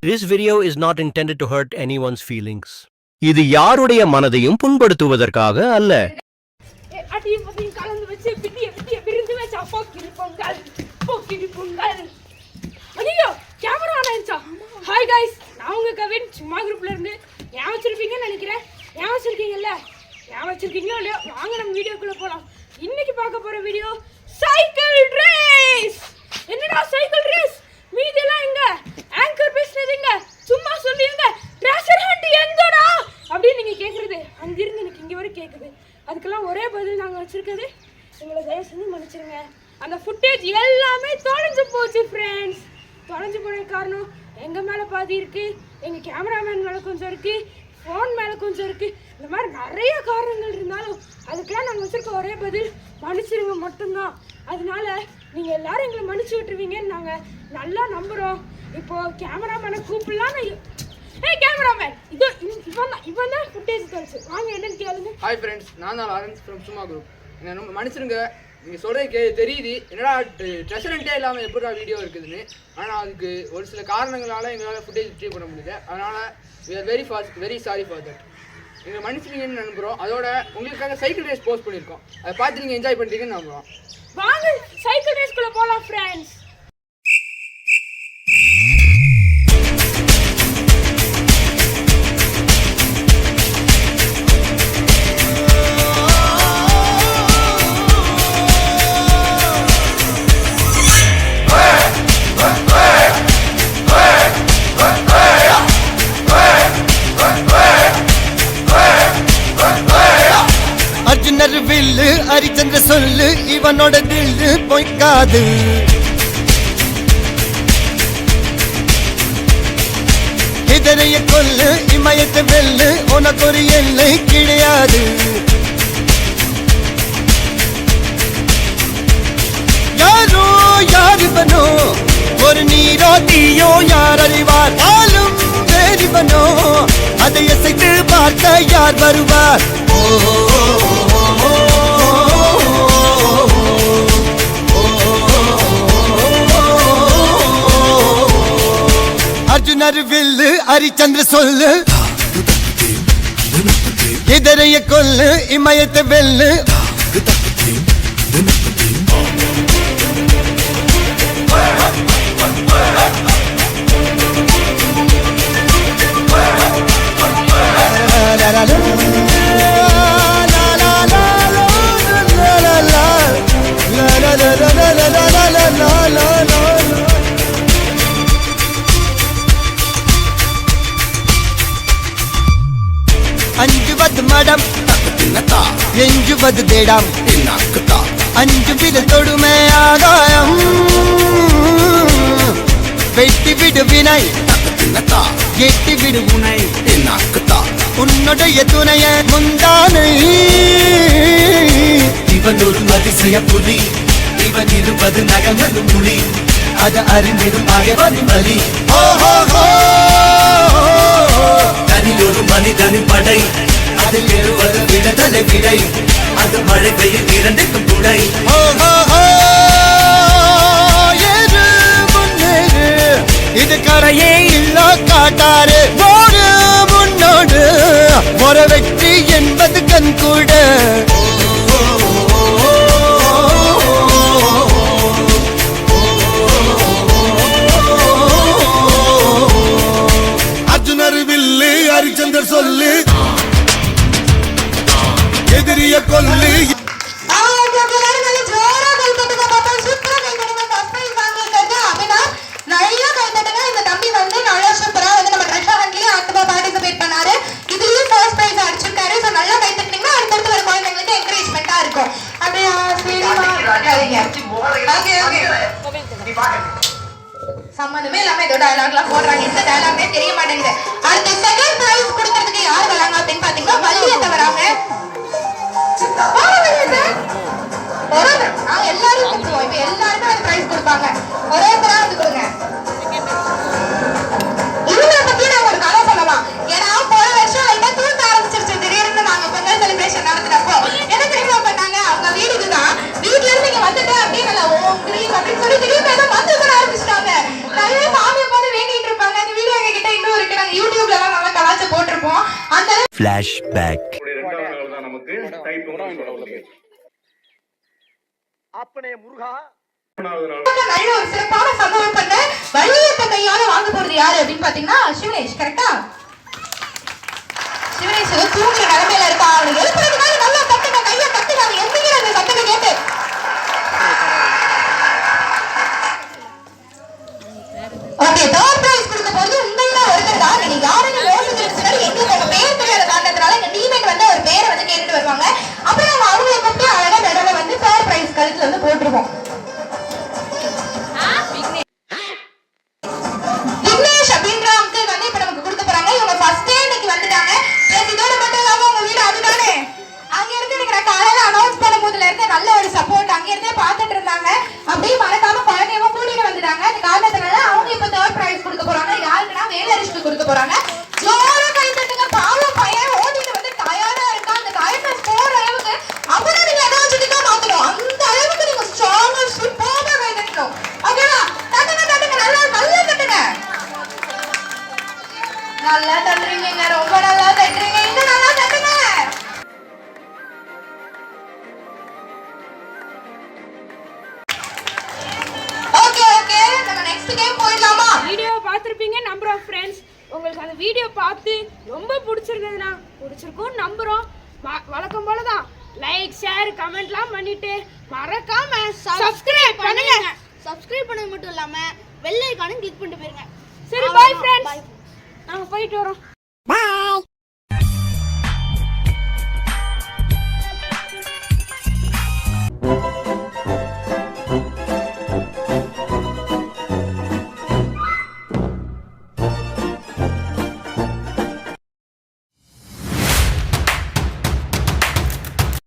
This video is not intended to hurt anyone's feelings. இது யாருடைய மனதையும் புண்படுத்துவதற்காக அல்ல. ஹாய் கைஸ், நான் உங்க கவின் சும்மா குரூப்ல இருந்து ஞாபகம் வச்சிருப்பீங்கன்னு நினைக்கிறேன். ஞாபகம் வச்சிருக்கீங்கல்ல? ஞாபகம் வச்சிருக்கீங்களோ இல்லையோ? வாங்க நம்ம வீடியோக்குள்ள போலாம். இன்னைக்கு பார்க்க போற வீடியோ சைக்கிள் ரேஸ். என்னடா சைக்கிள் ரேஸ்? மீதியெல்லாம் எங்க? ஆங்கர் பேசுனதுங்க, சும்மா சொல்லிருங்க. ட்ரெஷர் ஹண்ட் எங்கடா அப்படின்னு நீங்க கேக்குறது அங்கிருந்து எனக்கு இங்க வரை கேக்குது. அதுக்கெல்லாம் ஒரே பதில் நாங்க வச்சிருக்கிறது, எங்களை தயவு செஞ்சு மன்னிச்சிருங்க. அந்த ஃபுட்டேஜ் எல்லாமே தொலைஞ்சு போச்சு ஃப்ரெண்ட்ஸ். தொலைஞ்சு போன காரணம் எங்க மேல பாதி இருக்கு, எங்க கேமராமேன் மேல கொஞ்சம் இருக்கு, ஃபோன் மேல கொஞ்சம் இருக்கு. இந்த மாதிரி நிறைய காரணங்கள் இருந்தாலும் அதுக்கெல்லாம் நாங்கள் வச்சிருக்க ஒரே பதில் மன்னிச்சிருங்க மட்டும்தான். அதனால நீங்க எல்லாரும் எங்களை மன்னிச்சு விட்டுருவீங்கன்னு நாங்க நல்லா நம்புறோம். இப்போ கேமராமேனை கூப்பிடலாம். ஏய் கேமராமேன், இதோ இவன் தான் ஃபுட்டேஜ் தொலைச்சு. வாங்க என்னன்னு கேளுங்க. ஹாய் ஃப்ரெண்ட்ஸ், நான் தான் லாரன்ஸ் ஃப்ரம் சும்மா குரூப். என்ன ரொம்ப மன்னிச்சிருங்க. நீங்கள் சொல்கிறது தெரியுது, என்னடா ட்ரெஷரண்ட்டே இல்லாமல் எப்படா வீடியோ இருக்குதுன்னு. ஆனால் அதுக்கு ஒரு சில காரணங்களால் எங்களால் ஃபுட்டேஜ் ரிட்ரீவ் பண்ண முடியல. அதனால் we are very sorry for that. நீங்கள் மன்னிச்சிருங்கன்னு நம்புகிறோம். அதோட உங்களுக்காக சைக்கிள் ரேஸ் போஸ்ட் பண்ணியிருக்கோம். அதை பார்த்து நீங்கள் என்ஜாய் பண்ணுறீங்கன்னு நம்புகிறோம். வாங்க சைக்கிள் ரேஸ்க்குள்ளே போகலாம் ஃப்ரெண்ட்ஸ். அர்ஜுனர் வில்லு ஹரிச்சந்திர சொல்லு, இவனோட தில்லு பொய்க்காது. இதனைய கொல்லு, இமயத்தை வெல்லு, உனக்கு ஒரு எல்லை கிடையாது. யாரோ யாரிவனோ, ஒரு நீரோ தீயோ யார் அறிவார். ஆளும் வேறிவனோ, அதை அசைத்து பார்க்க யார் வருவார்? அர்ஜுனர் வில்லு ஹரிச்சந்திர சொல்லு, இதரைய கொல்லு, இமயத்தை வெல்லு. அஞ்சுவது மடம், எஞ்சுவது தேடம், அஞ்சு விரல் தொடுமை ஆகாயம். வெட்டி விடு வினை, எட்டி விடு உனை, உன்னுடைய துணைய முந்தானை. இவன் ஒரு அதிசய புலி, இவன் இருப்பது நகங்களும் புலி, அது அறிந்திடும் ஆயவனின் வலி. தனில் ஒரு மனிதனின் படை, அதில் எழுவது விடுதலை விடை, அது மழை பெய்யும் இரண்டுக்கும் துணை. இது கரையே இல்ல காட்டாரு, ஓடு முன்னோடு, ஒரு வெற்றி என்பது கண் கூட. அர்ஜுனர் வில்லு ஹரிச்சந்தர் சொல்லு, எதிரிய கொல்லு. சம்பந்தமே இல்லாம ஏதோ டயலாக்லாம் போடுறாங்க. இந்த டயலாக்னே தெரிய மாட்டேங்குது. அடுத்த செகண்ட் பிரைஸ் கொடுக்கறதுக்கு யார் வராங்க அப்படின்னு பாத்தீங்கன்னா வள்ளியத்தை வராங்க. நாங்க எல்லாரும் கூப்பிடுவோம். இப்ப எல்லாருமே அந்த பிரைஸ் கொடுப்பாங்க. ஒரே தடவை வந்து கொடுங்க. இவங்களை பத்தி நான் ஒரு கதை சொல்லலாம். ஏன்னா போன வருஷம் லைட்டா தூக்க ஆரம்பிச்சிருச்சு. திடீர்னு நாங்க பொங்கல் செலிப்ரேஷன் நடத்துறப்போ என்ன தெரியுமா பண்ணாங்க, அவங்க வீடு இதுதான், வீட்டுல இருந்து நீங்க வந்துட்டு அப்படின்னு ஓம் கிரீம் அப்படின்னு சொல்லி திடீர்னு ஏதோ மந்திரம் ஆரம்பிச்சிட்டாங்க. நிறைய சாமியை பார்த்து வேண்டிட்டு இருப்பாங்க. அந்த வீடியோ எங்க Flashback. நல்ல ஒரு சிறப்பான சம்பவம் பண்ண வள்ளியத்த கையால வாங்க போறது யாரு அப்படின்னு பாத்தீங்கன்னா சிவனேஷ். கரெக்டா? சிவனேஷ் தூங்குற நிலைமையில இருக்கா. அவனுக்கு எழுப்புறதுனால நல்லா தட்டுங்க, கையை தட்டுங்க. அவன் எந்திரிக்கிற அந்த சத்தத்தை கேட்டு ஓகே, தேர்ட் பிரைஸ் கொடுக்க போறது உங்கள ஒருத்தர் தான். நீங்க யாருன்னு யோசிக்கிறதுக்கு எங்களுக்கு உங்க பேர் தெரியாத காரணத்தினால எங்க டீமேட் வந்து ஒரு பேரை வந்து கேட்டுட்டு வருவாங்க. அப்புறம் நம்ம அவங்களை கூப்பிட்டு அழகா நடுவில் வந்து தேர்ட் பிரைஸ் கழுத்துல வந்து போட்டுருவோம். விக்னேஷ் அப்படின்ற அங்கிள் வந்து இப்ப நமக்கு கொடுக்க போறாங்க. இவங்க ஃபர்ஸ்ட் டே இன்னைக்கு வந்துட்டாங்க. இதோட மட்டும் இல்லாம உங்க வீடு அதுதானே. அங்க இருந்து எனக்கு நான் காலையில அனௌன்ஸ் பண்ணும் போதுல இருந்து நல்ல ஒரு சப்போர்ட் அங்க இருந்தே பாத்துட்டு இருந்தாங்க. அப்படியே மறக்காம குழந்தையவங்க கூட்டிட்டு வந்துட்டாங்க. அந்த காரணத்தினால அவங்க இப்ப தேர்ட் பிரைஸ் கொடுக்க போறாங்க. யாருக்குன்னா வேலரிஷ்க்கு கொடுக்க போறாங்க. ஜோரா கை தட்டுங்க. பாவம் பையன் ஓடிட்டு வந்து டயர்டா இருக்கா. அந்த டயர்ட்னஸ் போற அளவுக்கு அப்பதான் நீங்க எனர்ஜெட்டிக்கா மாத்தணும். அந்த அளவுக்கு நீங்க ஸ்ட்ராங்கா சூப்பரா கை தட்டணும். ஓகேவா? தட்டுங்க தட்டுங்க, நல்லா நல்லா தட்டுங்க. நல்லா தட்டுறீங்க, ரொம்ப நல்லா தட்டுறீங்க. இன்னும் நல்லா தட்டுங்க. ஓகே ஓகே, நம்ம நெக்ஸ்ட் கேம் போயிடலாமா? வீடியோவை பார்த்துருப்பீங்க நம்புறோம் ஃப்ரெண்ட்ஸ். உங்களுக்கு அந்த வீடியோ பார்த்து ரொம்ப பிடிச்சிருந்ததுன்னா பிடிச்சிருக்கும் நம்புறோம். வழக்கம் போல தான் லைக் ஷேர் கமெண்ட்லாம் பண்ணிட்டு மறக்காம சப்ஸ்கிரைப் பண்ணுங்க. சப்ஸ்கிரைப் பண்ணது மட்டும் இல்லாம பெல் ஐகானையும் கிளிக் பண்ணிட்டு போயிருங்க. சரி, பை ஃப்ரெண்ட்ஸ். நாங்க போயிட்டு வரோம்.